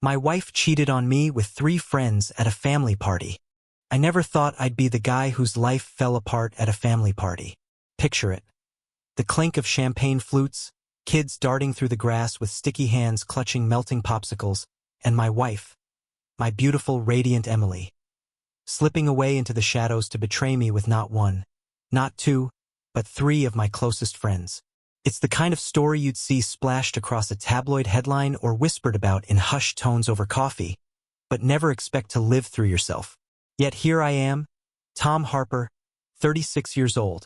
My wife cheated on me with 3 friends at a family party. I never thought I'd be the guy whose life fell apart at a family party. Picture it. The clink of champagne flutes, kids darting through the grass with sticky hands clutching melting popsicles, and my wife, my beautiful, radiant Emily, slipping away into the shadows to betray me with not 1, not 2, but 3 of my closest friends. It's the kind of story you'd see splashed across a tabloid headline or whispered about in hushed tones over coffee, but never expect to live through yourself. Yet here I am, Tom Harper, 36 years old,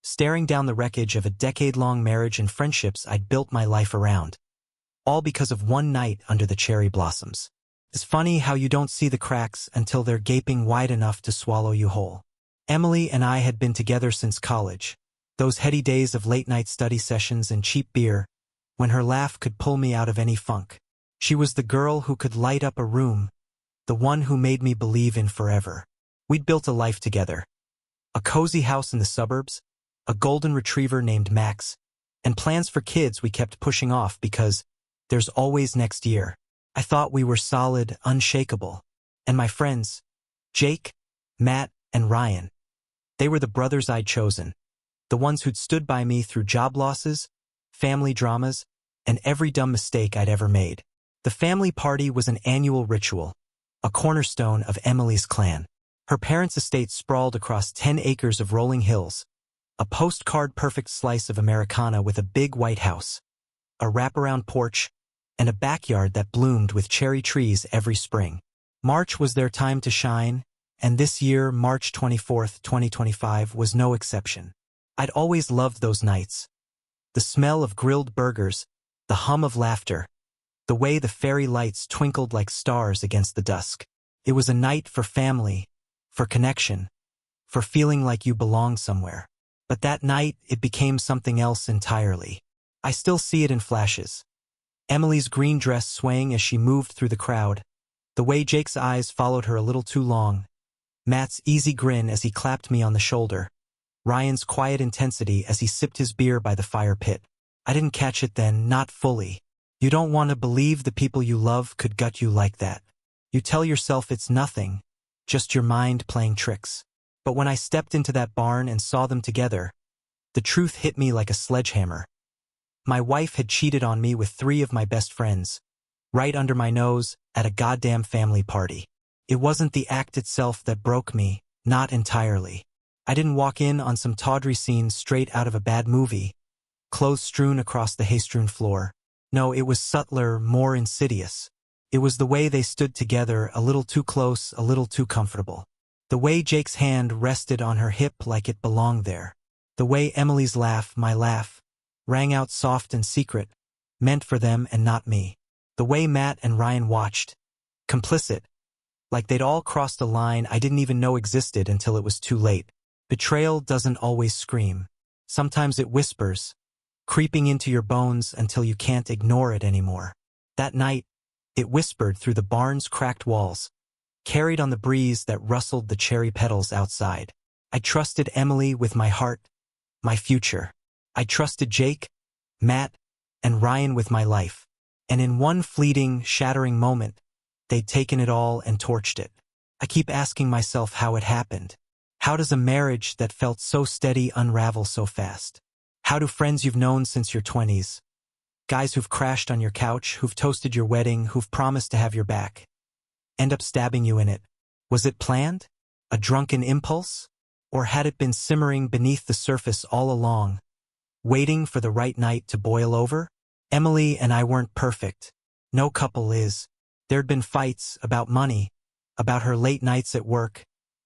staring down the wreckage of a decade-long marriage and friendships I'd built my life around, all because of one night under the cherry blossoms. It's funny how you don't see the cracks until they're gaping wide enough to swallow you whole. Emily and I had been together since college, those heady days of late-night study sessions and cheap beer, when her laugh could pull me out of any funk. She was the girl who could light up a room, the one who made me believe in forever. We'd built a life together. A cozy house in the suburbs, a golden retriever named Max, and plans for kids we kept pushing off because there's always next year. I thought we were solid, unshakable. And my friends, Jake, Matt, and Ryan, they were the brothers I'd chosen, the ones who'd stood by me through job losses, family dramas, and every dumb mistake I'd ever made. The family party was an annual ritual, a cornerstone of Emily's clan. Her parents' estate sprawled across 10 acres of rolling hills, a postcard-perfect slice of Americana with a big white house, a wraparound porch, and a backyard that bloomed with cherry trees every spring. March was their time to shine, and this year, March 24th, 2025, was no exception. I'd always loved those nights. The smell of grilled burgers, the hum of laughter, the way the fairy lights twinkled like stars against the dusk. It was a night for family, for connection, for feeling like you belonged somewhere. But that night, it became something else entirely. I still see it in flashes. Emily's green dress swaying as she moved through the crowd, the way Jake's eyes followed her a little too long, Matt's easy grin as he clapped me on the shoulder, Ryan's quiet intensity as he sipped his beer by the fire pit. I didn't catch it then, not fully. You don't want to believe the people you love could gut you like that. You tell yourself it's nothing, just your mind playing tricks. But when I stepped into that barn and saw them together, the truth hit me like a sledgehammer. My wife had cheated on me with 3 of my best friends, right under my nose, at a goddamn family party. It wasn't the act itself that broke me, not entirely. I didn't walk in on some tawdry scene straight out of a bad movie, clothes strewn across the hay-strewn floor. No, it was subtler, more insidious. It was the way they stood together, a little too close, a little too comfortable. The way Jake's hand rested on her hip like it belonged there. The way Emily's laugh, my laugh, rang out soft and secret, meant for them and not me. The way Matt and Ryan watched, complicit, like they'd all crossed a line I didn't even know existed until it was too late. Betrayal doesn't always scream. Sometimes it whispers, creeping into your bones until you can't ignore it anymore. That night, it whispered through the barn's cracked walls, carried on the breeze that rustled the cherry petals outside. I trusted Emily with my heart, my future. I trusted Jake, Matt, and Ryan with my life. And in one fleeting, shattering moment, they'd taken it all and torched it. I keep asking myself how it happened. How does a marriage that felt so steady unravel so fast? How do friends you've known since your 20s, guys who've crashed on your couch, who've toasted your wedding, who've promised to have your back, end up stabbing you in it? Was it planned? A drunken impulse? Or had it been simmering beneath the surface all along, waiting for the right night to boil over? Emily and I weren't perfect. No couple is. There'd been fights about money, about her late nights at work,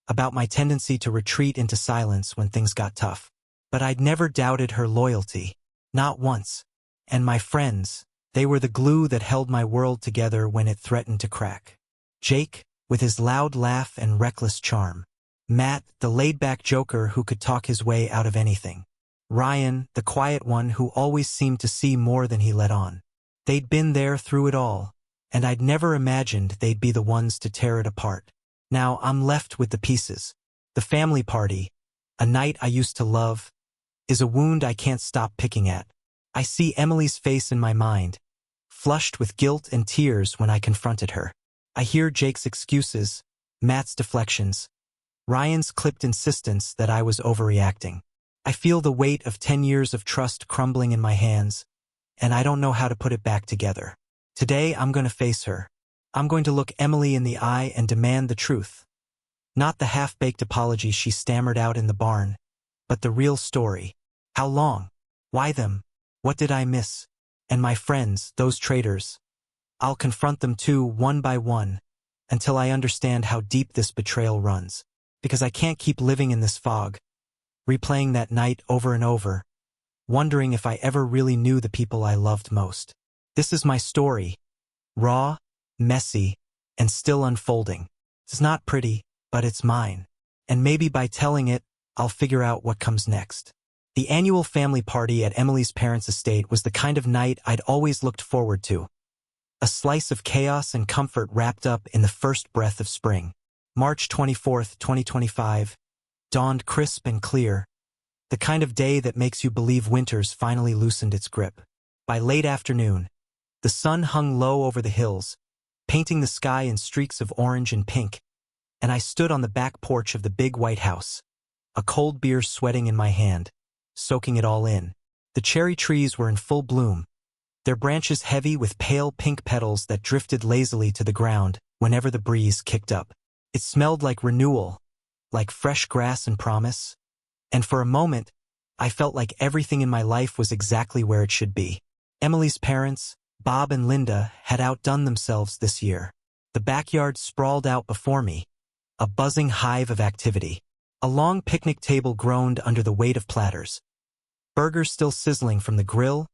about my tendency to retreat into silence when things got tough. But I'd never doubted her loyalty. Not once. And my friends, they were the glue that held my world together when it threatened to crack. Jake, with his loud laugh and reckless charm. Matt, the laid-back joker who could talk his way out of anything. Ryan, the quiet one who always seemed to see more than he let on. They'd been there through it all, and I'd never imagined they'd be the ones to tear it apart. Now I'm left with the pieces. The family party, a night I used to love, is a wound I can't stop picking at. I see Emily's face in my mind, flushed with guilt and tears when I confronted her. I hear Jake's excuses, Matt's deflections, Ryan's clipped insistence that I was overreacting. I feel the weight of 10 years of trust crumbling in my hands, and I don't know how to put it back together. Today, I'm going to face her. I'm going to look Emily in the eye and demand the truth. Not the half-baked apology she stammered out in the barn, but the real story. How long? Why them? What did I miss? And my friends, those traitors. I'll confront them too, one by one, until I understand how deep this betrayal runs. Because I can't keep living in this fog, replaying that night over and over, wondering if I ever really knew the people I loved most. This is my story. Raw, messy, and still unfolding. It's not pretty, but it's mine. And maybe by telling it, I'll figure out what comes next. The annual family party at Emily's parents' estate was the kind of night I'd always looked forward to. A slice of chaos and comfort wrapped up in the first breath of spring. March 24th, 2025, dawned crisp and clear, the kind of day that makes you believe winter's finally loosened its grip. By late afternoon, the sun hung low over the hills, painting the sky in streaks of orange and pink, and I stood on the back porch of the big white house, a cold beer sweating in my hand, soaking it all in. The cherry trees were in full bloom, their branches heavy with pale pink petals that drifted lazily to the ground whenever the breeze kicked up. It smelled like renewal, like fresh grass and promise, and for a moment, I felt like everything in my life was exactly where it should be. Emily's parents, Bob and Linda, had outdone themselves this year. The backyard sprawled out before me, a buzzing hive of activity. A long picnic table groaned under the weight of platters. Burgers still sizzling from the grill,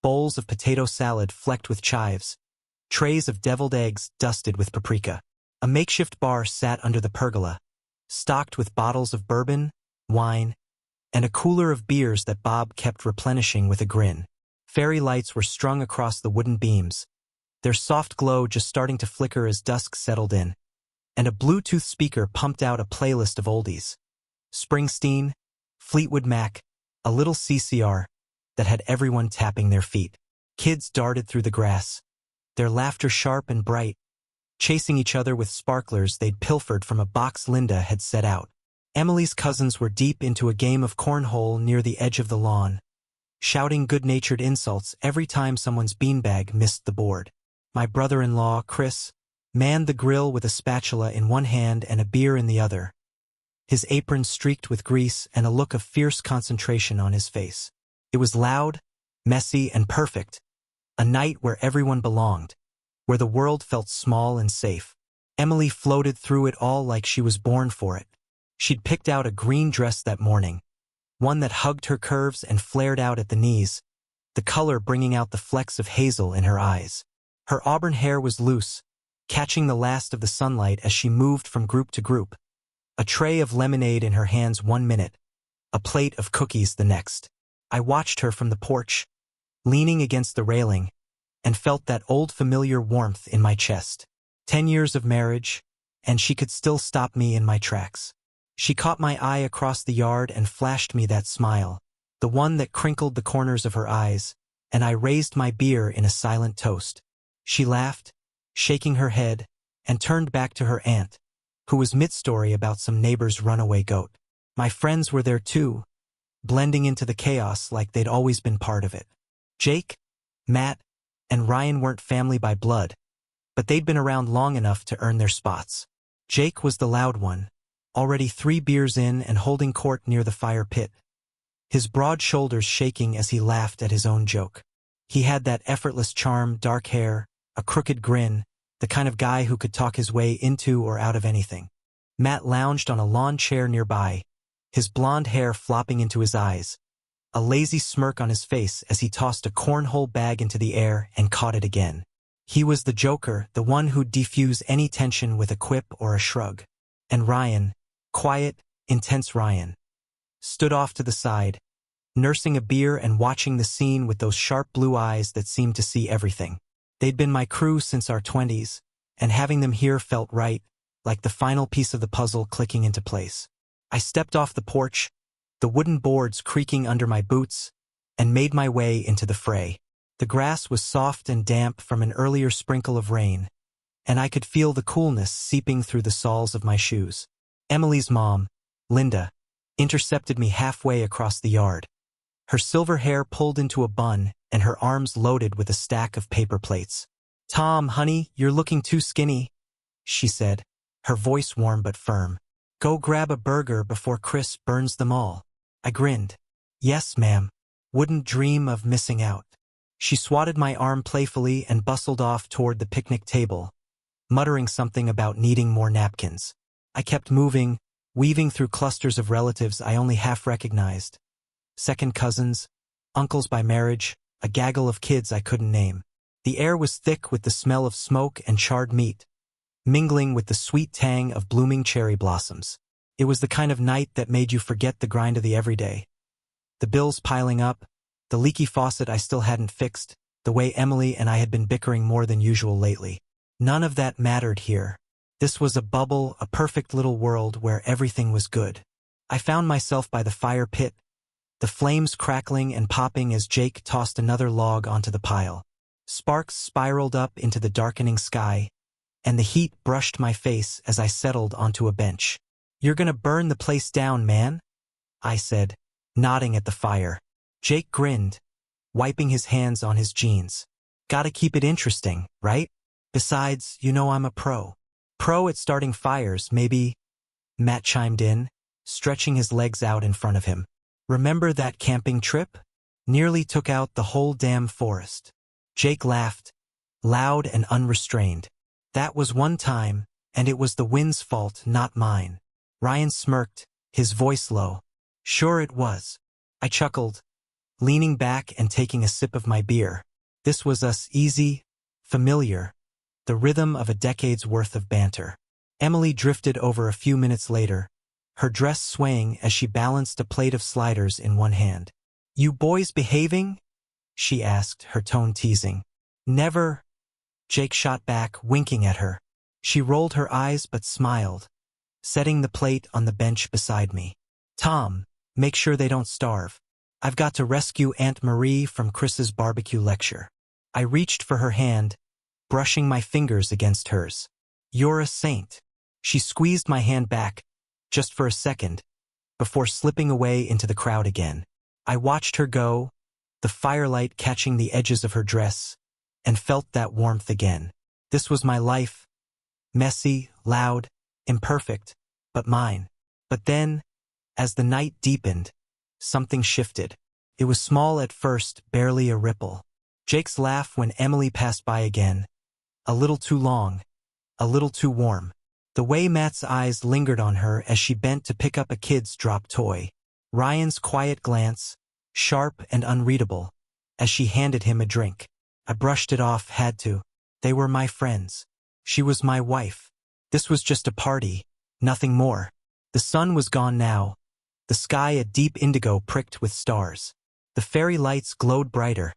bowls of potato salad flecked with chives, trays of deviled eggs dusted with paprika. A makeshift bar sat under the pergola, stocked with bottles of bourbon, wine, and a cooler of beers that Bob kept replenishing with a grin. Fairy lights were strung across the wooden beams, their soft glow just starting to flicker as dusk settled in, and a Bluetooth speaker pumped out a playlist of oldies. Springsteen, Fleetwood Mac, a little CCR that had everyone tapping their feet. Kids darted through the grass, their laughter sharp and bright, chasing each other with sparklers they'd pilfered from a box Linda had set out. Emily's cousins were deep into a game of cornhole near the edge of the lawn, shouting good-natured insults every time someone's beanbag missed the board. My brother-in-law, Chris, manned the grill with a spatula in one hand and a beer in the other, his apron streaked with grease and a look of fierce concentration on his face. It was loud, messy, and perfect, a night where everyone belonged, where the world felt small and safe. Emily floated through it all like she was born for it. She'd picked out a green dress that morning, one that hugged her curves and flared out at the knees, the color bringing out the flecks of hazel in her eyes. Her auburn hair was loose, catching the last of the sunlight as she moved from group to group, a tray of lemonade in her hands 1 minute, a plate of cookies the next. I watched her from the porch, leaning against the railing, and felt that old familiar warmth in my chest. 10 years of marriage, and she could still stop me in my tracks. She caught my eye across the yard and flashed me that smile, the one that crinkled the corners of her eyes, and I raised my beer in a silent toast. She laughed, shaking her head, and turned back to her aunt, who was mid-story about some neighbor's runaway goat. My friends were there too, blending into the chaos like they'd always been part of it. Jake, Matt, and Ryan weren't family by blood, but they'd been around long enough to earn their spots. Jake was the loud one, already 3 beers in and holding court near the fire pit, his broad shoulders shaking as he laughed at his own joke. He had that effortless charm, dark hair, a crooked grin, the kind of guy who could talk his way into or out of anything. Matt lounged on a lawn chair nearby, his blonde hair flopping into his eyes, a lazy smirk on his face as he tossed a cornhole bag into the air and caught it again. He was the joker, the one who'd defuse any tension with a quip or a shrug. And Ryan, quiet, intense Ryan, stood off to the side, nursing a beer and watching the scene with those sharp blue eyes that seemed to see everything. They'd been my crew since our 20s, and having them here felt right, like the final piece of the puzzle clicking into place. I stepped off the porch, the wooden boards creaking under my boots, and made my way into the fray. The grass was soft and damp from an earlier sprinkle of rain, and I could feel the coolness seeping through the soles of my shoes. Emily's mom, Linda, intercepted me halfway across the yard. Her silver hair pulled into a bun and her arms loaded with a stack of paper plates. "Tom, honey, you're looking too skinny," she said, her voice warm but firm. "Go grab a burger before Chris burns them all." I grinned. "Yes, ma'am. Wouldn't dream of missing out." She swatted my arm playfully and bustled off toward the picnic table, muttering something about needing more napkins. I kept moving, weaving through clusters of relatives I only half recognized. Second cousins, uncles by marriage, a gaggle of kids I couldn't name. The air was thick with the smell of smoke and charred meat, mingling with the sweet tang of blooming cherry blossoms. It was the kind of night that made you forget the grind of the everyday. The bills piling up, the leaky faucet I still hadn't fixed, the way Emily and I had been bickering more than usual lately. None of that mattered here. This was a bubble, a perfect little world where everything was good. I found myself by the fire pit, the flames crackling and popping as Jake tossed another log onto the pile. Sparks spiraled up into the darkening sky, and the heat brushed my face as I settled onto a bench. "You're gonna burn the place down, man," I said, nodding at the fire. Jake grinned, wiping his hands on his jeans. "Gotta keep it interesting, right? Besides, you know I'm a pro. Pro at starting fires, maybe," Matt chimed in, stretching his legs out in front of him. "Remember that camping trip? Nearly took out the whole damn forest." Jake laughed, loud and unrestrained. "That was one time, and it was the wind's fault, not mine." Ryan smirked, his voice low. "Sure it was." I chuckled, leaning back and taking a sip of my beer. This was us, easy, familiar, the rhythm of a decade's worth of banter. Emily drifted over a few minutes later, her dress swaying as she balanced a plate of sliders in one hand. "You boys behaving?" she asked, her tone teasing. "Never," Jake shot back, winking at her. She rolled her eyes but smiled, setting the plate on the bench beside me. "Tom, make sure they don't starve. I've got to rescue Aunt Marie from Chris's barbecue lecture." I reached for her hand, brushing my fingers against hers. "You're a saint." She squeezed my hand back, just for a second, before slipping away into the crowd again. I watched her go, the firelight catching the edges of her dress, and felt that warmth again. This was my life, messy, loud, imperfect, but mine. But then, as the night deepened, something shifted. It was small at first, barely a ripple. Jake's laugh when Emily passed by again. A little too long, a little too warm. The way Matt's eyes lingered on her as she bent to pick up a kid's dropped toy. Ryan's quiet glance, sharp and unreadable, as she handed him a drink. I brushed it off, had to. They were my friends. She was my wife. This was just a party, nothing more. The sun was gone now, the sky a deep indigo pricked with stars. The fairy lights glowed brighter,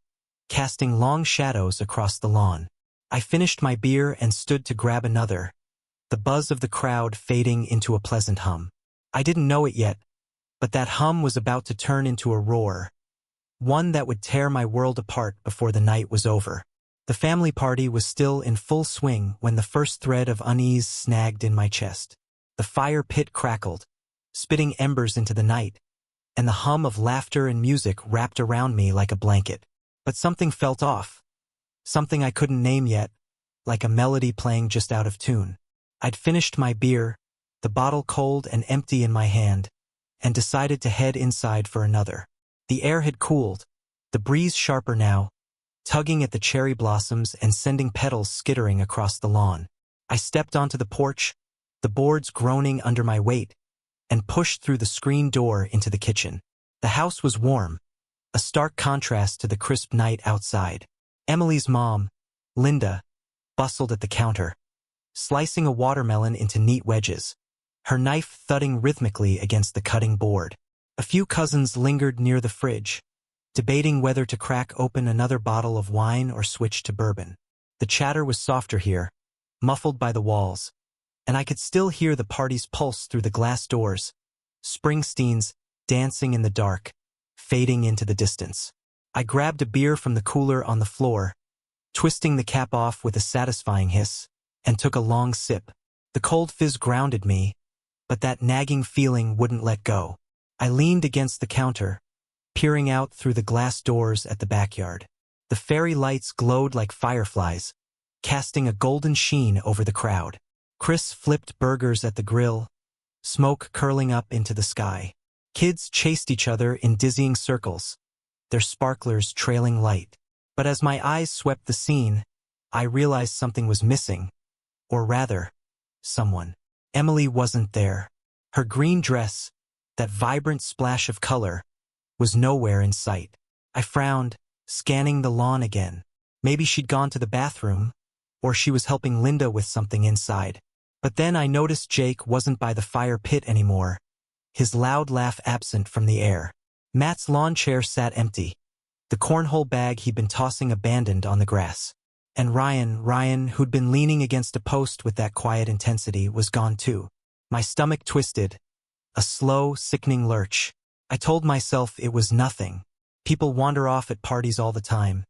casting long shadows across the lawn. I finished my beer and stood to grab another, the buzz of the crowd fading into a pleasant hum. I didn't know it yet, but that hum was about to turn into a roar, one that would tear my world apart before the night was over. The family party was still in full swing when the first thread of unease snagged in my chest. The fire pit crackled, spitting embers into the night, and the hum of laughter and music wrapped around me like a blanket. But something felt off, something I couldn't name yet, like a melody playing just out of tune. I'd finished my beer, the bottle cold and empty in my hand, and decided to head inside for another. The air had cooled, the breeze sharper now, tugging at the cherry blossoms and sending petals skittering across the lawn. I stepped onto the porch, the boards groaning under my weight, and pushed through the screen door into the kitchen. The house was warm, a stark contrast to the crisp night outside. Emily's mom, Linda, bustled at the counter, slicing a watermelon into neat wedges, her knife thudding rhythmically against the cutting board. A few cousins lingered near the fridge, debating whether to crack open another bottle of wine or switch to bourbon. The chatter was softer here, muffled by the walls, and I could still hear the party's pulse through the glass doors, Springsteen's dancing in the dark, fading into the distance. I grabbed a beer from the cooler on the floor, twisting the cap off with a satisfying hiss, and took a long sip. The cold fizz grounded me, but that nagging feeling wouldn't let go. I leaned against the counter, peering out through the glass doors at the backyard. The fairy lights glowed like fireflies, casting a golden sheen over the crowd. Chris flipped burgers at the grill, smoke curling up into the sky. Kids chased each other in dizzying circles, their sparklers trailing light. But as my eyes swept the scene, I realized something was missing. Or rather, someone. Emily wasn't there. Her green dress, that vibrant splash of color, was nowhere in sight. I frowned, scanning the lawn again. Maybe she'd gone to the bathroom, or she was helping Linda with something inside. But then I noticed Jake wasn't by the fire pit anymore, his loud laugh absent from the air. Matt's lawn chair sat empty, the cornhole bag he'd been tossing abandoned on the grass. And Ryan, who'd been leaning against a post with that quiet intensity, was gone too. My stomach twisted, a slow, sickening lurch. I told myself it was nothing. People wander off at parties all the time,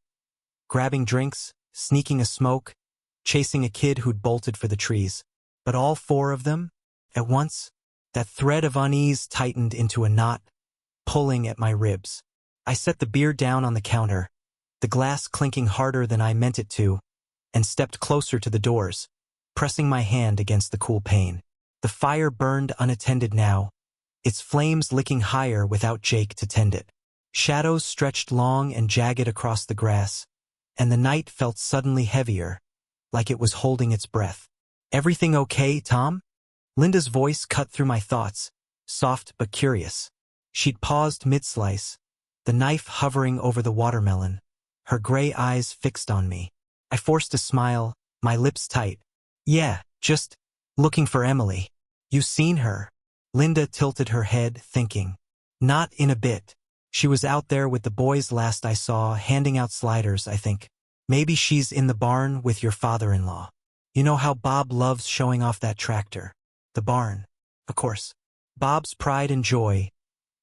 grabbing drinks, sneaking a smoke, chasing a kid who'd bolted for the trees. But all four of them, at once, that thread of unease tightened into a knot, pulling at my ribs. I set the beer down on the counter, the glass clinking harder than I meant it to, and stepped closer to the doors, pressing my hand against the cool pane. The fire burned unattended now, its flames licking higher without Jake to tend it. Shadows stretched long and jagged across the grass, and the night felt suddenly heavier, like it was holding its breath. "Everything okay, Tom?" Linda's voice cut through my thoughts, soft but curious. She'd paused mid-slice, the knife hovering over the watermelon, her gray eyes fixed on me. I forced a smile, my lips tight. "Yeah, just looking for Emily." "You seen her?" Linda tilted her head, thinking. "Not in a bit. She was out there with the boys last I saw, handing out sliders, I think. Maybe she's in the barn with your father-in-law. You know how Bob loves showing off that tractor." The barn, of course. Bob's pride and joy,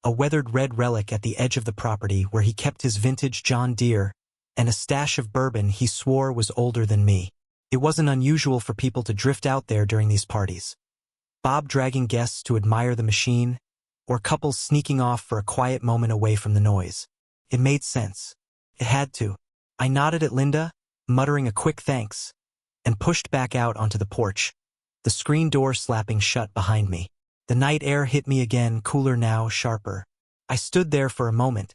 a weathered red relic at the edge of the property where he kept his vintage John Deere and a stash of bourbon he swore was older than me. It wasn't unusual for people to drift out there during these parties. Bob dragging guests to admire the machine, or couples sneaking off for a quiet moment away from the noise. It made sense. It had to. I nodded at Linda, muttering a quick thanks, and pushed back out onto the porch, the screen door slapping shut behind me. The night air hit me again, cooler now, sharper. I stood there for a moment,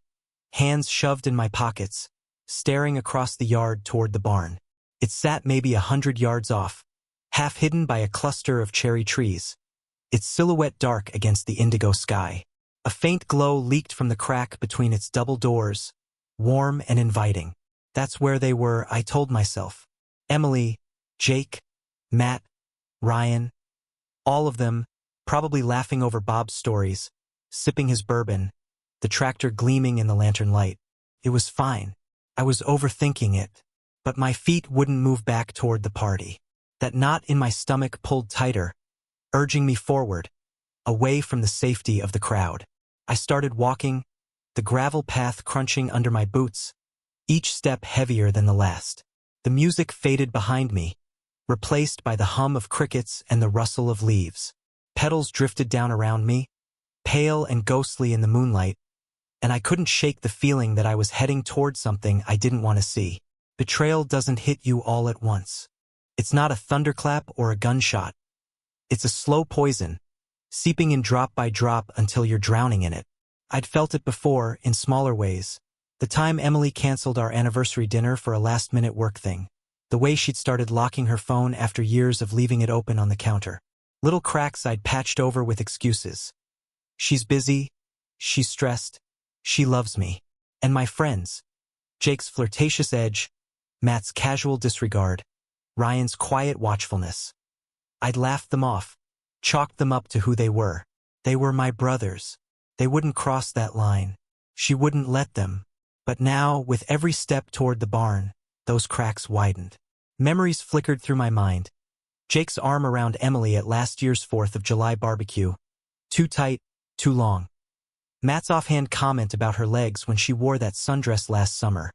hands shoved in my pockets, staring across the yard toward the barn. It sat maybe 100 yards off, half hidden by a cluster of cherry trees, its silhouette dark against the indigo sky. A faint glow leaked from the crack between its double doors, warm and inviting. That's where they were, I told myself. Emily, Jake, Matt, Ryan, all of them, probably laughing over Bob's stories, sipping his bourbon, the tractor gleaming in the lantern light. It was fine. I was overthinking it, but my feet wouldn't move back toward the party. That knot in my stomach pulled tighter, urging me forward, away from the safety of the crowd. I started walking, the gravel path crunching under my boots, each step heavier than the last. The music faded behind me, replaced by the hum of crickets and the rustle of leaves. Petals drifted down around me, pale and ghostly in the moonlight, and I couldn't shake the feeling that I was heading toward something I didn't want to see. Betrayal doesn't hit you all at once. It's not a thunderclap or a gunshot. It's a slow poison, seeping in drop by drop until you're drowning in it. I'd felt it before, in smaller ways. The time Emily canceled our anniversary dinner for a last-minute work thing. The way she'd started locking her phone after years of leaving it open on the counter. Little cracks I'd patched over with excuses. She's busy, she's stressed, she loves me. And my friends. Jake's flirtatious edge, Matt's casual disregard, Ryan's quiet watchfulness. I'd laughed them off, chalked them up to who they were. They were my brothers. They wouldn't cross that line. She wouldn't let them. But now, with every step toward the barn, those cracks widened. Memories flickered through my mind. Jake's arm around Emily at last year's 4th of July barbecue. Too tight, too long. Matt's offhand comment about her legs when she wore that sundress last summer.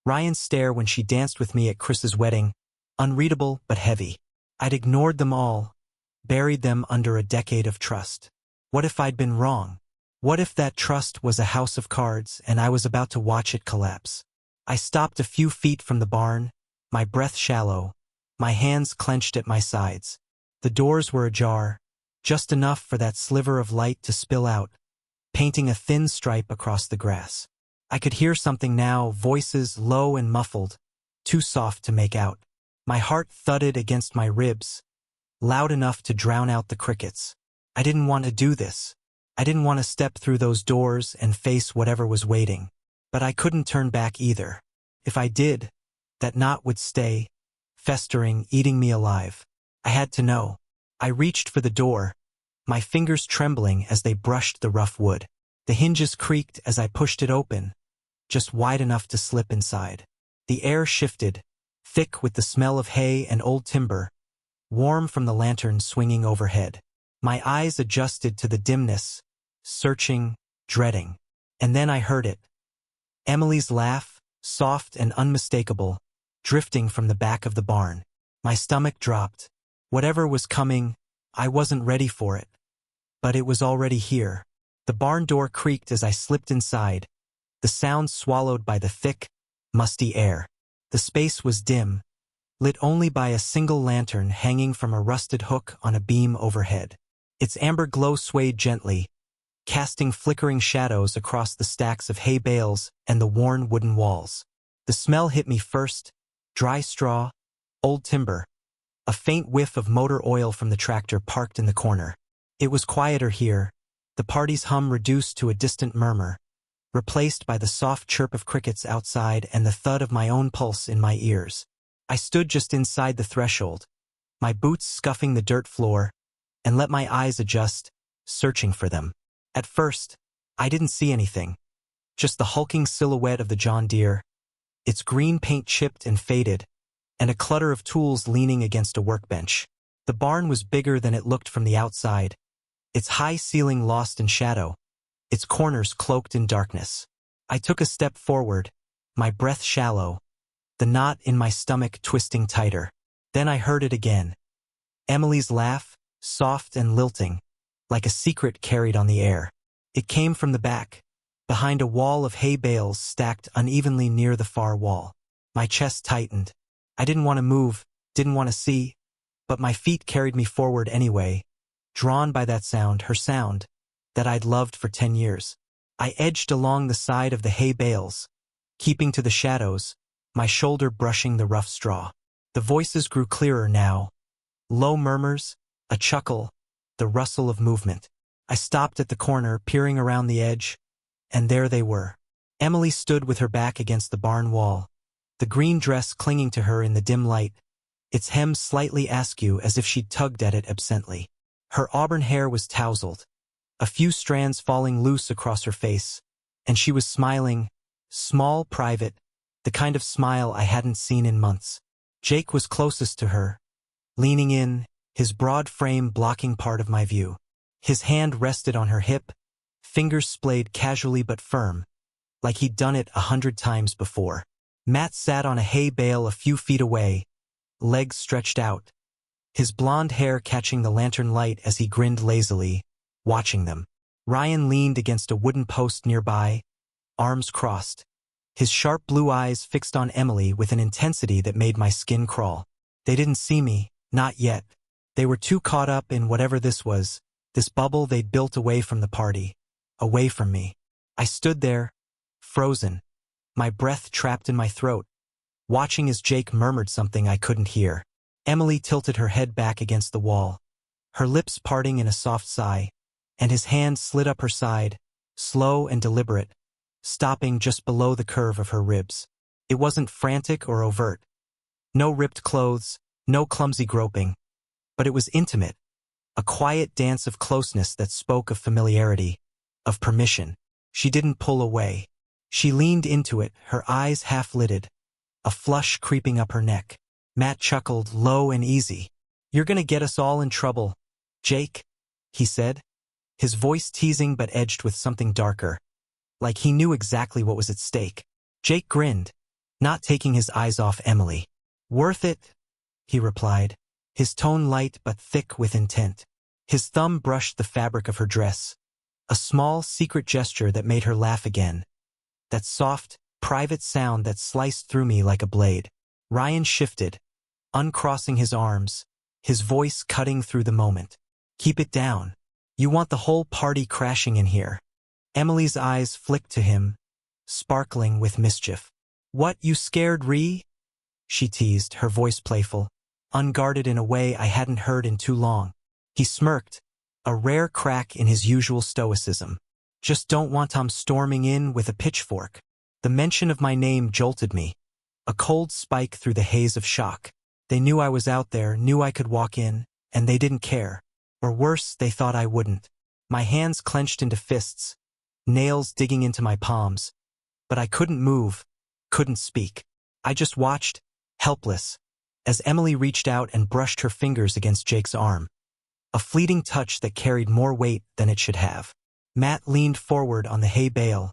Ryan's stare when she danced with me at Chris's wedding, unreadable but heavy. I'd ignored them all, buried them under a decade of trust. What if I'd been wrong? What if that trust was a house of cards and I was about to watch it collapse? I stopped a few feet from the barn, my breath shallow, my hands clenched at my sides. The doors were ajar, just enough for that sliver of light to spill out, painting a thin stripe across the grass. I could hear something now, voices low and muffled, too soft to make out. My heart thudded against my ribs, loud enough to drown out the crickets. I didn't want to do this. I didn't want to step through those doors and face whatever was waiting. But I couldn't turn back either. If I did, that knot would stay, festering, eating me alive. I had to know. I reached for the door, my fingers trembling as they brushed the rough wood. The hinges creaked as I pushed it open, just wide enough to slip inside. The air shifted, thick with the smell of hay and old timber, warm from the lantern swinging overhead. My eyes adjusted to the dimness, searching, dreading. And then I heard it. Emily's laugh, soft and unmistakable, drifting from the back of the barn. My stomach dropped. Whatever was coming, I wasn't ready for it. But it was already here. The barn door creaked as I slipped inside, the sound swallowed by the thick, musty air. The space was dim, lit only by a single lantern hanging from a rusted hook on a beam overhead. Its amber glow swayed gently, casting flickering shadows across the stacks of hay bales and the worn wooden walls. The smell hit me first, dry straw, old timber, a faint whiff of motor oil from the tractor parked in the corner. It was quieter here, the party's hum reduced to a distant murmur, replaced by the soft chirp of crickets outside and the thud of my own pulse in my ears. I stood just inside the threshold, my boots scuffing the dirt floor, and let my eyes adjust, searching for them. At first, I didn't see anything, just the hulking silhouette of the John Deere, its green paint chipped and faded, and a clutter of tools leaning against a workbench. The barn was bigger than it looked from the outside, its high ceiling lost in shadow, its corners cloaked in darkness. I took a step forward, my breath shallow, the knot in my stomach twisting tighter. Then I heard it again. Emily's laugh, soft and lilting, like a secret carried on the air. It came from the back, behind a wall of hay bales stacked unevenly near the far wall. My chest tightened. I didn't want to move, didn't want to see, but my feet carried me forward anyway, drawn by that sound, her sound, that I'd loved for 10 years. I edged along the side of the hay bales, keeping to the shadows, my shoulder brushing the rough straw. The voices grew clearer now. Low murmurs, a chuckle, the rustle of movement. I stopped at the corner, peering around the edge, and there they were. Emily stood with her back against the barn wall, the green dress clinging to her in the dim light, its hem slightly askew as if she'd tugged at it absently. Her auburn hair was tousled, a few strands falling loose across her face, and she was smiling, small, private, the kind of smile I hadn't seen in months. Jake was closest to her, leaning in, his broad frame blocking part of my view. His hand rested on her hip, fingers splayed casually but firm, like he'd done it 100 times before. Matt sat on a hay bale a few feet away, legs stretched out, his blonde hair catching the lantern light as he grinned lazily, watching them. Ryan leaned against a wooden post nearby, arms crossed, his sharp blue eyes fixed on Emily with an intensity that made my skin crawl. They didn't see me, not yet. They were too caught up in whatever this was, this bubble they'd built away from the party, away from me. I stood there, frozen, my breath trapped in my throat, watching as Jake murmured something I couldn't hear. Emily tilted her head back against the wall, her lips parting in a soft sigh, and his hand slid up her side, slow and deliberate, stopping just below the curve of her ribs. It wasn't frantic or overt. No ripped clothes, no clumsy groping, but it was intimate, a quiet dance of closeness that spoke of familiarity, of permission. She didn't pull away. She leaned into it, her eyes half-lidded, a flush creeping up her neck. Matt chuckled, low and easy. "You're gonna get us all in trouble, Jake," he said. his voice teasing but edged with something darker, like he knew exactly what was at stake. Jake grinned, not taking his eyes off Emily. "Worth it," he replied, his tone light but thick with intent. His thumb brushed the fabric of her dress, a small, secret gesture that made her laugh again. That soft, private sound that sliced through me like a blade. Ryan shifted, uncrossing his arms, his voice cutting through the moment. "Keep it down. You want the whole party crashing in here." Emily's eyes flicked to him, sparkling with mischief. "What, you scared, Ree?" she teased, her voice playful, unguarded in a way I hadn't heard in too long. He smirked, a rare crack in his usual stoicism. "Just don't want Tom storming in with a pitchfork." The mention of my name jolted me, a cold spike through the haze of shock. They knew I was out there, knew I could walk in, and they didn't care. Or worse, they thought I wouldn't. My hands clenched into fists, nails digging into my palms. But I couldn't move, couldn't speak. I just watched, helpless, as Emily reached out and brushed her fingers against Jake's arm. A fleeting touch that carried more weight than it should have. Matt leaned forward on the hay bale,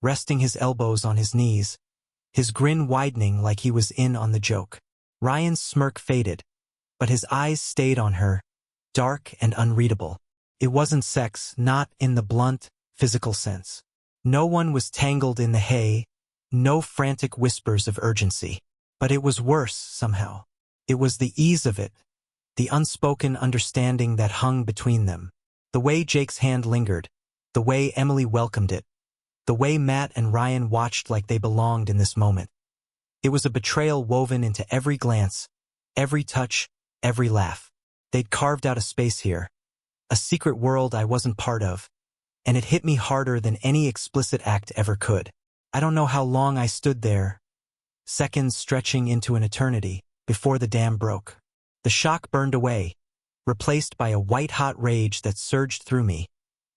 resting his elbows on his knees, his grin widening like he was in on the joke. Ryan's smirk faded, but his eyes stayed on her, dark and unreadable. It wasn't sex, not in the blunt, physical sense. No one was tangled in the hay, no frantic whispers of urgency. But it was worse, somehow. It was the ease of it, the unspoken understanding that hung between them. The way Jake's hand lingered, the way Emily welcomed it, the way Matt and Ryan watched like they belonged in this moment. It was a betrayal woven into every glance, every touch, every laugh. They'd carved out a space here, a secret world I wasn't part of, and it hit me harder than any explicit act ever could. I don't know how long I stood there, seconds stretching into an eternity, before the dam broke. The shock burned away, replaced by a white-hot rage that surged through me,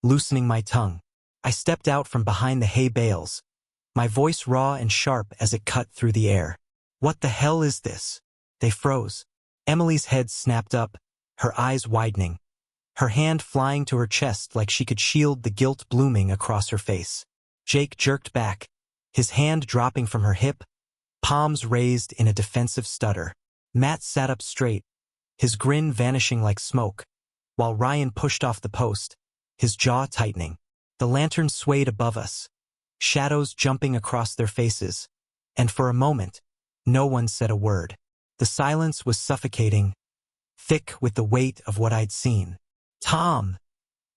loosening my tongue. I stepped out from behind the hay bales, my voice raw and sharp as it cut through the air. "What the hell is this?" They froze. Emily's head snapped up, her eyes widening, her hand flying to her chest like she could shield the guilt blooming across her face. Jake jerked back, his hand dropping from her hip, palms raised in a defensive stutter. Matt sat up straight, his grin vanishing like smoke, while Ryan pushed off the post, his jaw tightening. The lantern swayed above us, shadows jumping across their faces, and for a moment, no one said a word. The silence was suffocating, thick with the weight of what I'd seen. "Tom,"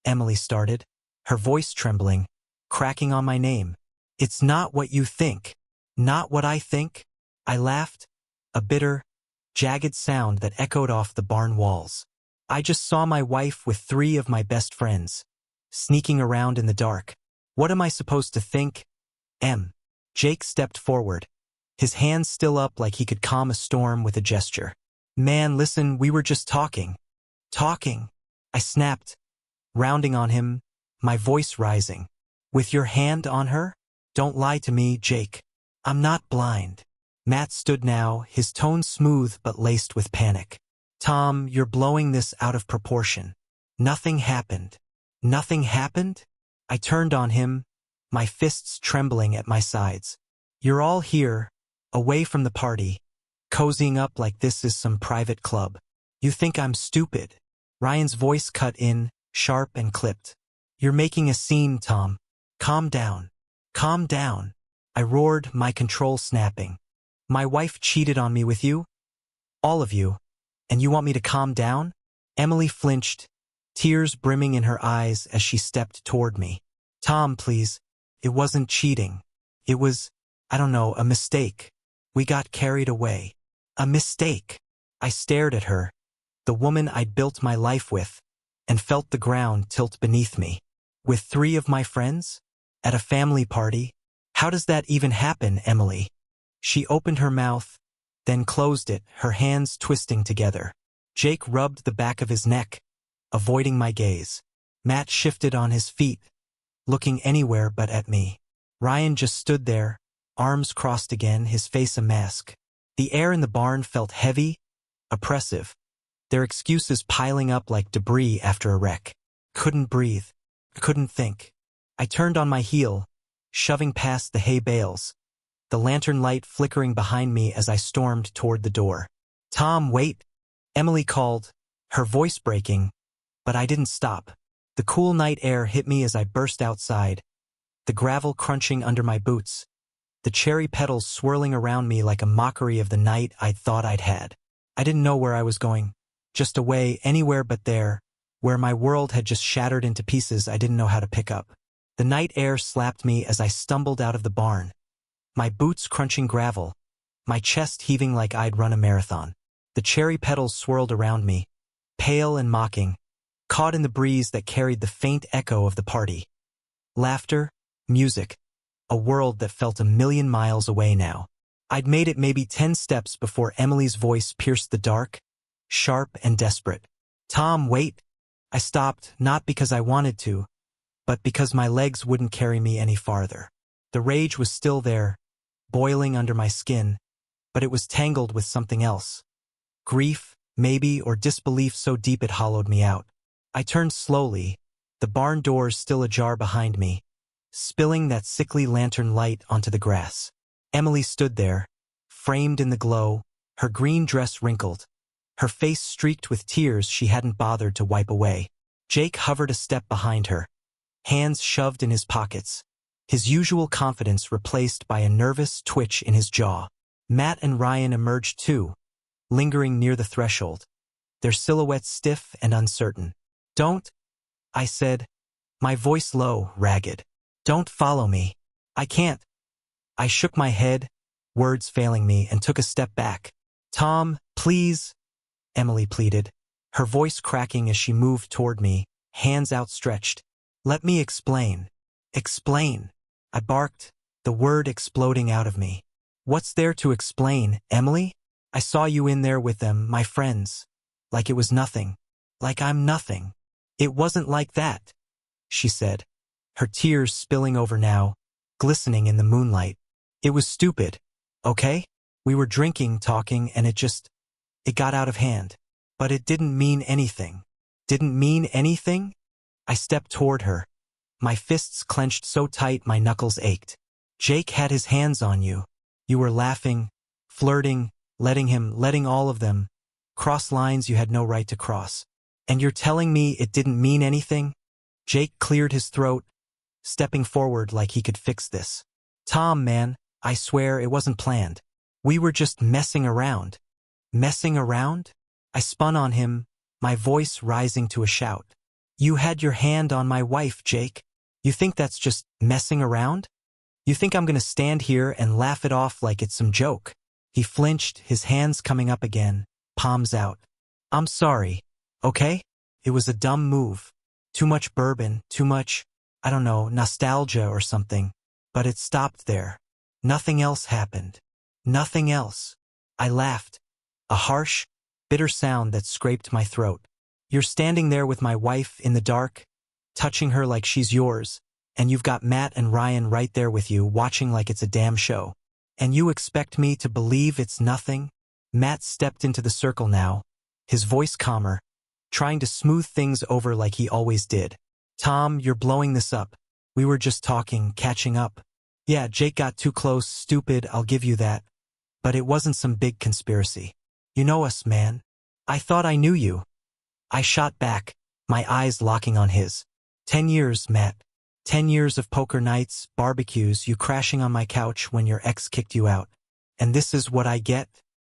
Emily started, her voice trembling, cracking on my name. "It's not what you think." "Not what I think?" I laughed, a bitter, jagged sound that echoed off the barn walls. "I just saw my wife with 3 of my best friends, sneaking around in the dark. What am I supposed to think?" Jake stepped forward, his hands still up like he could calm a storm with a gesture. "Man, listen, we were just talking." "Talking?" I snapped, rounding on him, my voice rising. "With your hand on her? Don't lie to me, Jake. I'm not blind." Matt stood now, his tone smooth but laced with panic. "Tom, you're blowing this out of proportion. Nothing happened." "Nothing happened?" I turned on him, my fists trembling at my sides. "You're all here, away from the party, cozying up like this is some private club. You think I'm stupid?" Ryan's voice cut in, sharp and clipped. "You're making a scene, Tom. Calm down. Calm down." I roared, my control snapping. "My wife cheated on me with you? All of you. And you want me to calm down?" Emily flinched, tears brimming in her eyes as she stepped toward me. "Tom, please. It wasn't cheating. It was, I don't know, a mistake. We got carried away." "A mistake?" I stared at her, the woman I'd built my life with, and felt the ground tilt beneath me. "With 3 of my friends? At a family party? How does that even happen, Emily?" She opened her mouth, then closed it, her hands twisting together. Jake rubbed the back of his neck, avoiding my gaze. Matt shifted on his feet, looking anywhere but at me. Ryan just stood there, arms crossed again, his face a mask. The air in the barn felt heavy, oppressive, their excuses piling up like debris after a wreck. Couldn't breathe. I couldn't think. I turned on my heel, shoving past the hay bales, the lantern light flickering behind me as I stormed toward the door. Tom, wait, Emily called, her voice breaking, but I didn't stop. The cool night air hit me as I burst outside, the gravel crunching under my boots, the cherry petals swirling around me like a mockery of the night I'd thought I'd had. I didn't know where I was going, just away, anywhere but there, where my world had just shattered into pieces I didn't know how to pick up. The night air slapped me as I stumbled out of the barn, my boots crunching gravel, my chest heaving like I'd run a marathon. The cherry petals swirled around me, pale and mocking, caught in the breeze that carried the faint echo of the party. Laughter, music, a world that felt a million miles away now. I'd made it maybe 10 steps before Emily's voice pierced the dark, sharp and desperate. Tom, wait. I stopped, not because I wanted to, but because my legs wouldn't carry me any farther. The rage was still there, boiling under my skin, but it was tangled with something else. Grief, maybe, or disbelief so deep it hollowed me out. I turned slowly, the barn doors still ajar behind me, spilling that sickly lantern light onto the grass. Emily stood there, framed in the glow, her green dress wrinkled, her face streaked with tears she hadn't bothered to wipe away. Jake hovered a step behind her, hands shoved in his pockets, his usual confidence replaced by a nervous twitch in his jaw. Matt and Ryan emerged too, lingering near the threshold, their silhouettes stiff and uncertain. Don't, I said, my voice low, ragged. Don't follow me. I can't. I shook my head, words failing me, and took a step back. Tom, please, Emily pleaded, her voice cracking as she moved toward me, hands outstretched. Let me explain. Explain. I barked, the word exploding out of me. What's there to explain, Emily? I saw you in there with them, my friends. Like it was nothing. Like I'm nothing. It wasn't like that, she said, her tears spilling over now, glistening in the moonlight. It was stupid, okay? We were drinking, talking, and it got out of hand. But it didn't mean anything. Didn't mean anything? I stepped toward her, my fists clenched so tight my knuckles ached. Jake had his hands on you. You were laughing, flirting, letting all of them cross lines you had no right to cross. And you're telling me it didn't mean anything? Jake cleared his throat, stepping forward like he could fix this. Tom, man, I swear it wasn't planned. We were just messing around. Messing around? I spun on him, my voice rising to a shout. You had your hand on my wife, Jake. You think that's just messing around? You think I'm gonna stand here and laugh it off like it's some joke? He flinched, his hands coming up again, palms out. I'm sorry, okay? It was a dumb move. Too much bourbon, too much, I don't know, nostalgia or something. But it stopped there. Nothing else happened. Nothing else. I laughed. A harsh, bitter sound that scraped my throat. You're standing there with my wife in the dark, touching her like she's yours, and you've got Matt and Ryan right there with you, watching like it's a damn show. And you expect me to believe it's nothing? Matt stepped into the circle now, his voice calmer, trying to smooth things over like he always did. Tom, you're blowing this up. We were just talking, catching up. Yeah, Jake got too close, stupid, I'll give you that. But it wasn't some big conspiracy. You know us, man. I thought I knew you. I shot back, my eyes locking on his. 10 years, Matt. 10 years of poker nights, barbecues, you crashing on my couch when your ex kicked you out. And this is what I get?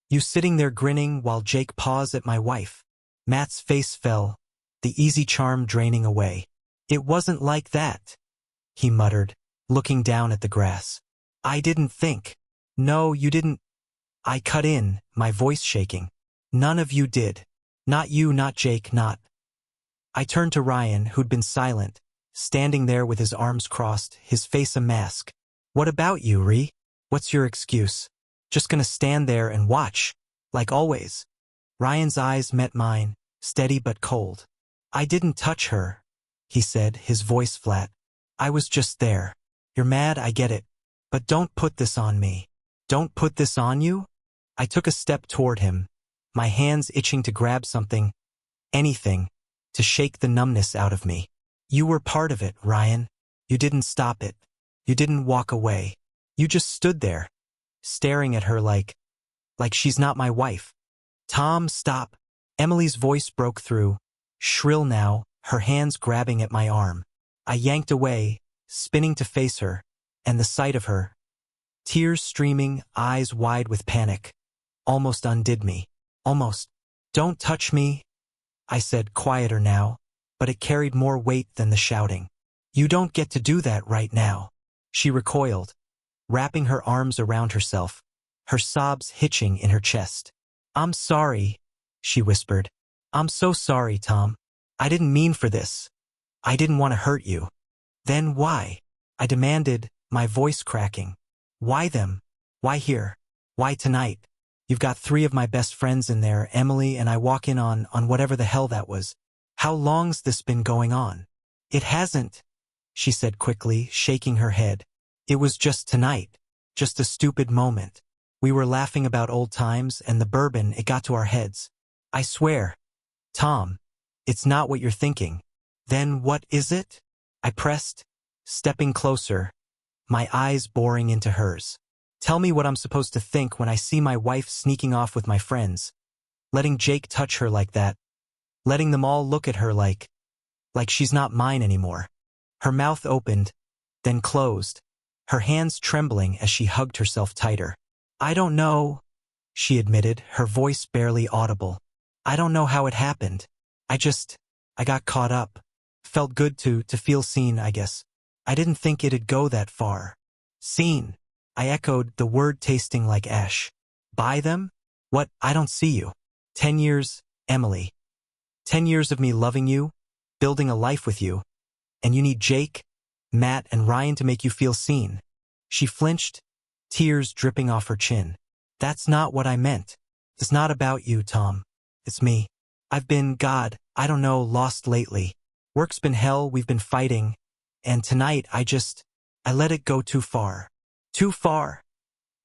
You sitting there grinning while Jake paws at my wife. Matt's face fell, the easy charm draining away. It wasn't like that, he muttered, looking down at the grass. I didn't think. No, you didn't. I cut in, my voice shaking. None of you did. Not you, not Jake, not. I turned to Ryan, who'd been silent, standing there with his arms crossed, his face a mask. What about you, Ree? What's your excuse? Just gonna stand there and watch, like always. Ryan's eyes met mine, steady but cold. I didn't touch her, he said, his voice flat. I was just there. You're mad, I get it. But don't put this on me. Don't put this on you? I took a step toward him, my hands itching to grab something, anything, to shake the numbness out of me. You were part of it, Ryan. You didn't stop it. You didn't walk away. You just stood there, staring at her like she's not my wife. Tom, stop. Emily's voice broke through, shrill now, her hands grabbing at my arm. I yanked away, spinning to face her, and the sight of her, tears streaming, eyes wide with panic, almost undid me. Almost. Don't touch me, I said, quieter now, but it carried more weight than the shouting. You don't get to do that right now. She recoiled, wrapping her arms around herself, her sobs hitching in her chest. I'm sorry, she whispered. I'm so sorry, Tom. I didn't mean for this. I didn't want to hurt you. Then why? I demanded, my voice cracking. Why them? Why here? Why tonight? You've got 3 of my best friends in there, Emily and I walk in on whatever the hell that was. How long's this been going on? It hasn't, she said quickly, shaking her head. It was just tonight. Just a stupid moment. We were laughing about old times and the bourbon, it got to our heads. I swear. Tom, it's not what you're thinking. Then what is it? I pressed, stepping closer, my eyes boring into hers. Tell me what I'm supposed to think when I see my wife sneaking off with my friends, letting Jake touch her like that, letting them all look at her like she's not mine anymore. Her mouth opened, then closed, her hands trembling as she hugged herself tighter. I don't know, she admitted, her voice barely audible. I don't know how it happened. I got caught up. Felt good to feel seen, I guess. I didn't think it'd go that far. Seen. I echoed, the word tasting like ash. By them? What? I don't see you. 10 years, Emily. 10 years of me loving you, building a life with you. And you need Jake, Matt, and Ryan to make you feel seen. She flinched, tears dripping off her chin. That's not what I meant. It's not about you, Tom. It's me. I've been, God, I don't know, lost lately. Work's been hell, we've been fighting. And tonight, I let it go too far. Too far,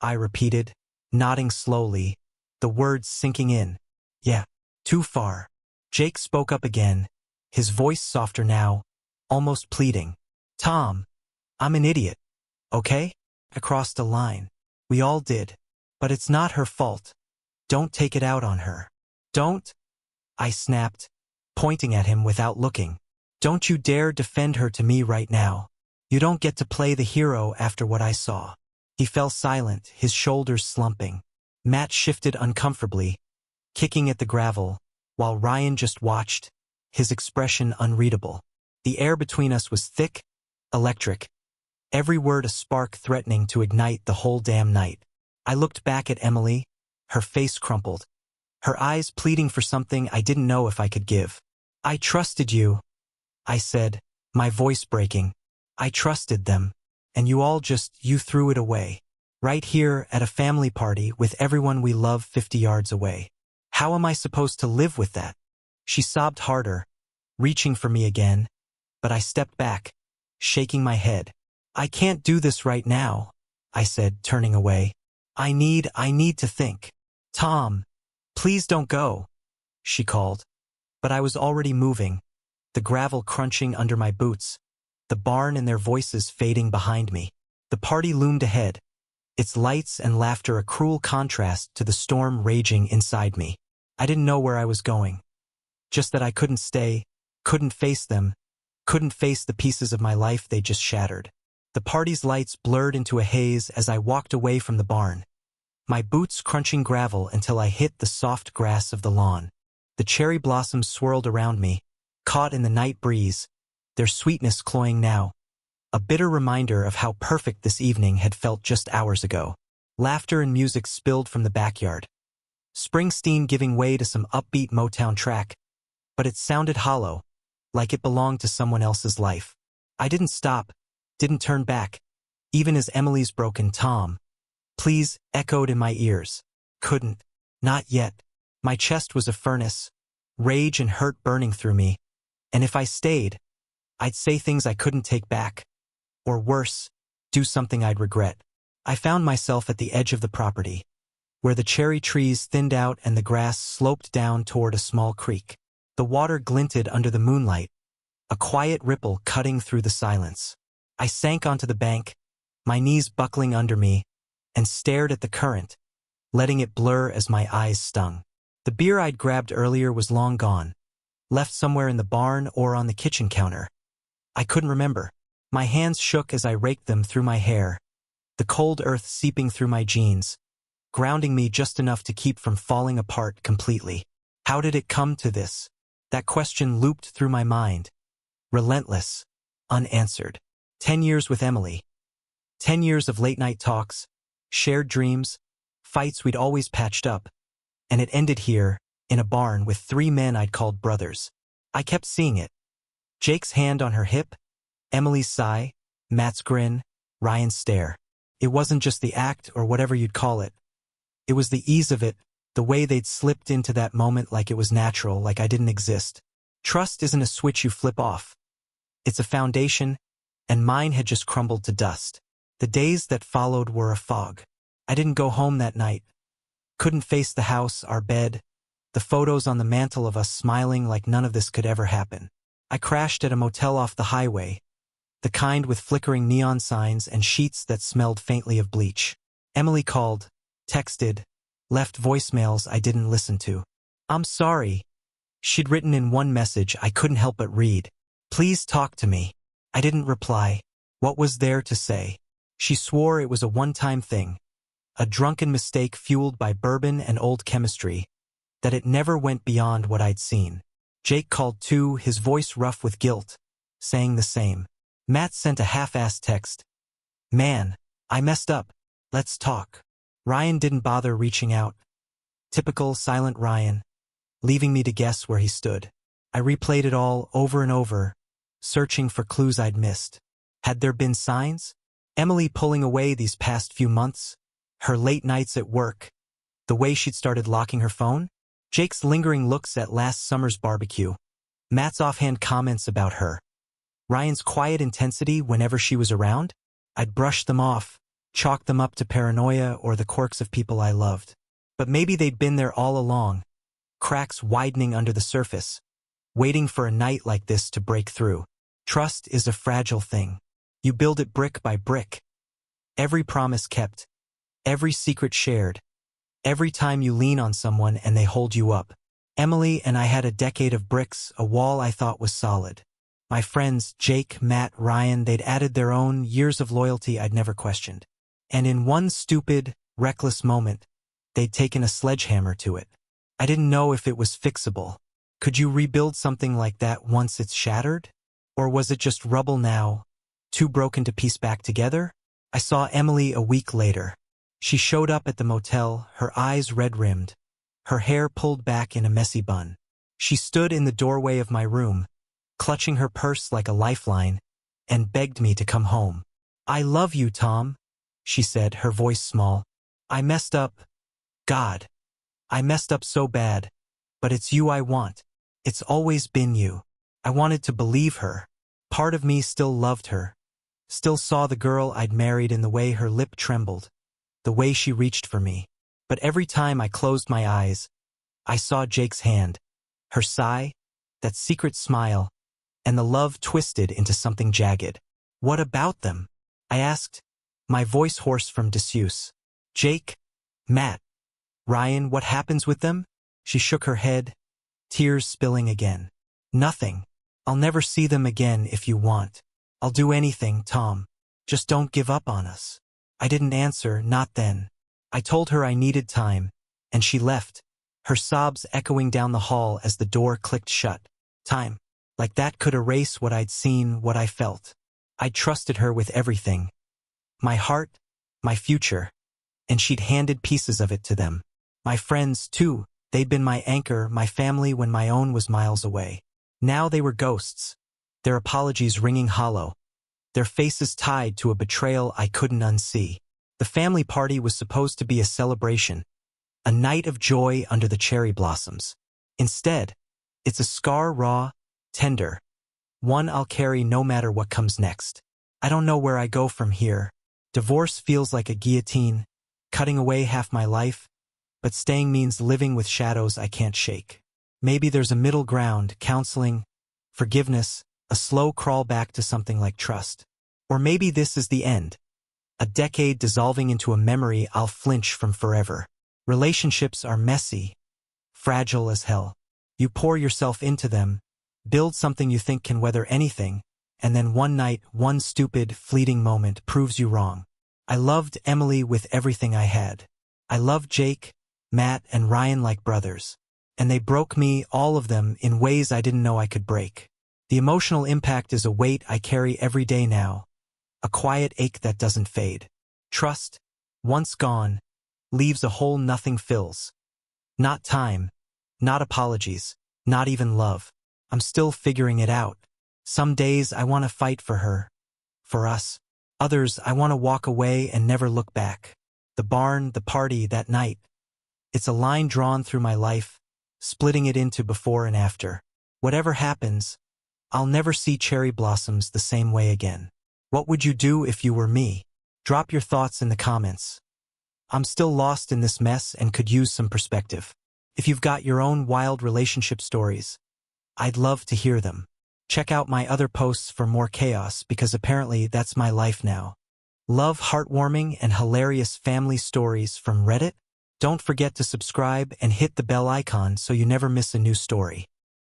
I repeated, nodding slowly, the words sinking in. Yeah, too far. Jake spoke up again, his voice softer now, almost pleading. Tom, I'm an idiot, okay? I crossed a line. We all did. But it's not her fault. Don't take it out on her. Don't, I snapped, pointing at him without looking. Don't you dare defend her to me right now. You don't get to play the hero after what I saw. He fell silent, his shoulders slumping. Matt shifted uncomfortably, kicking at the gravel, while Ryan just watched, his expression unreadable. The air between us was thick, electric, every word a spark threatening to ignite the whole damn night. I looked back at Emily, her face crumpled, her eyes pleading for something I didn't know if I could give. I trusted you, I said, my voice breaking. I trusted them. And you threw it away. Right here at a family party with everyone we love 50 yards away. How am I supposed to live with that? She sobbed harder, reaching for me again, but I stepped back, shaking my head. I can't do this right now, I said, turning away. I need to think. Tom, please don't go, she called. But I was already moving, the gravel crunching under my boots, the barn and their voices fading behind me. The party loomed ahead, its lights and laughter a cruel contrast to the storm raging inside me. I didn't know where I was going. Just that I couldn't stay, couldn't face them, couldn't face the pieces of my life they just shattered. The party's lights blurred into a haze as I walked away from the barn, my boots crunching gravel until I hit the soft grass of the lawn. The cherry blossoms swirled around me, caught in the night breeze, their sweetness cloying now, a bitter reminder of how perfect this evening had felt just hours ago. Laughter and music spilled from the backyard, Springsteen giving way to some upbeat Motown track, but it sounded hollow, like it belonged to someone else's life. I didn't stop, didn't turn back, even as Emily's broken Tom, please, echoed in my ears. Couldn't. Not yet. My chest was a furnace, rage and hurt burning through me, and if I stayed, I'd say things I couldn't take back. Or worse, do something I'd regret. I found myself at the edge of the property, where the cherry trees thinned out and the grass sloped down toward a small creek. The water glinted under the moonlight, a quiet ripple cutting through the silence. I sank onto the bank, my knees buckling under me, and stared at the current, letting it blur as my eyes stung. The beer I'd grabbed earlier was long gone, left somewhere in the barn or on the kitchen counter. I couldn't remember. My hands shook as I raked them through my hair, the cold earth seeping through my jeans, grounding me just enough to keep from falling apart completely. How did it come to this? That question looped through my mind, relentless, unanswered. 10 years with Emily. 10 years of late-night talks, shared dreams, fights we'd always patched up, and it ended here, in a barn with 3 men I'd called brothers. I kept seeing it. Jake's hand on her hip, Emily's sigh, Matt's grin, Ryan's stare. It wasn't just the act or whatever you'd call it. It was the ease of it, the way they'd slipped into that moment like it was natural, like I didn't exist. Trust isn't a switch you flip off. It's a foundation, and mine had just crumbled to dust. The days that followed were a fog. I didn't go home that night. Couldn't face the house, our bed, the photos on the mantle of us smiling like none of this could ever happen. I crashed at a motel off the highway, the kind with flickering neon signs and sheets that smelled faintly of bleach. Emily called, texted, left voicemails I didn't listen to. "I'm sorry," she'd written in one message I couldn't help but read. "Please talk to me." I didn't reply. What was there to say? She swore it was a one-time thing, a drunken mistake fueled by bourbon and old chemistry, that it never went beyond what I'd seen. Jake called too, his voice rough with guilt, saying the same. Matt sent a half-assed text. "Man, I messed up. Let's talk." Ryan didn't bother reaching out. Typical silent Ryan, leaving me to guess where he stood. I replayed it all over and over, searching for clues I'd missed. Had there been signs? Emily pulling away these past few months? Her late nights at work? The way she'd started locking her phone? Jake's lingering looks at last summer's barbecue? Matt's offhand comments about her? Ryan's quiet intensity whenever she was around? I'd brushed them off, chalked them up to paranoia or the quirks of people I loved. But maybe they'd been there all along, cracks widening under the surface, waiting for a night like this to break through. Trust is a fragile thing. You build it brick by brick. Every promise kept, every secret shared, every time you lean on someone and they hold you up. Emily and I had a decade of bricks, a wall I thought was solid. My friends, Jake, Matt, Ryan, they'd added their own years of loyalty I'd never questioned. And in one stupid, reckless moment, they'd taken a sledgehammer to it. I didn't know if it was fixable. Could you rebuild something like that once it's shattered? Or was it just rubble now, too broken to piece back together? I saw Emily a week later. She showed up at the motel, her eyes red-rimmed, her hair pulled back in a messy bun. She stood in the doorway of my room, clutching her purse like a lifeline, and begged me to come home. "I love you, Tom," she said, her voice small. "I messed up. God, I messed up so bad. But it's you I want. It's always been you." I wanted to believe her. Part of me still loved her, still saw the girl I'd married in the way her lip trembled, the way she reached for me. But every time I closed my eyes, I saw Jake's hand, her sigh, that secret smile, and the love twisted into something jagged. "What about them?" I asked, my voice hoarse from disuse. "Jake, Matt, Ryan, what happens with them?" She shook her head, tears spilling again. "Nothing. I'll never see them again if you want. I'll do anything, Tom. Just don't give up on us." I didn't answer, not then. I told her I needed time, and she left, her sobs echoing down the hall as the door clicked shut. Time. Like that could erase what I'd seen, what I felt. I'd trusted her with everything. My heart, my future, and she'd handed pieces of it to them. My friends, too, they'd been my anchor, my family when my own was miles away. Now they were ghosts, their apologies ringing hollow, their faces tied to a betrayal I couldn't unsee. The family party was supposed to be a celebration, a night of joy under the cherry blossoms. Instead, it's a scar raw, tender, one I'll carry no matter what comes next. I don't know where I go from here. Divorce feels like a guillotine, cutting away half my life, but staying means living with shadows I can't shake. Maybe there's a middle ground, counseling, forgiveness, A slow crawl back to something like trust. Or maybe this is the end. A decade dissolving into a memory I'll flinch from forever. Relationships are messy, fragile as hell. You pour yourself into them, build something you think can weather anything, and then one night, one stupid, fleeting moment proves you wrong. I loved Emily with everything I had. I loved Jake, Matt, and Ryan like brothers. And they broke me, all of them, in ways I didn't know I could break. The emotional impact is a weight I carry every day now, a quiet ache that doesn't fade. Trust, once gone, leaves a hole nothing fills. Not time, not apologies, not even love. I'm still figuring it out. Some days I want to fight for her, for us. Others I want to walk away and never look back. The barn, the party, that night. It's a line drawn through my life, splitting it into before and after. Whatever happens, I'll never see cherry blossoms the same way again. What would you do if you were me? Drop your thoughts in the comments. I'm still lost in this mess and could use some perspective. If you've got your own wild relationship stories, I'd love to hear them. Check out my other posts for more chaos because apparently that's my life now. Love heartwarming and hilarious family stories from Reddit? Don't forget to subscribe and hit the bell icon so you never miss a new story.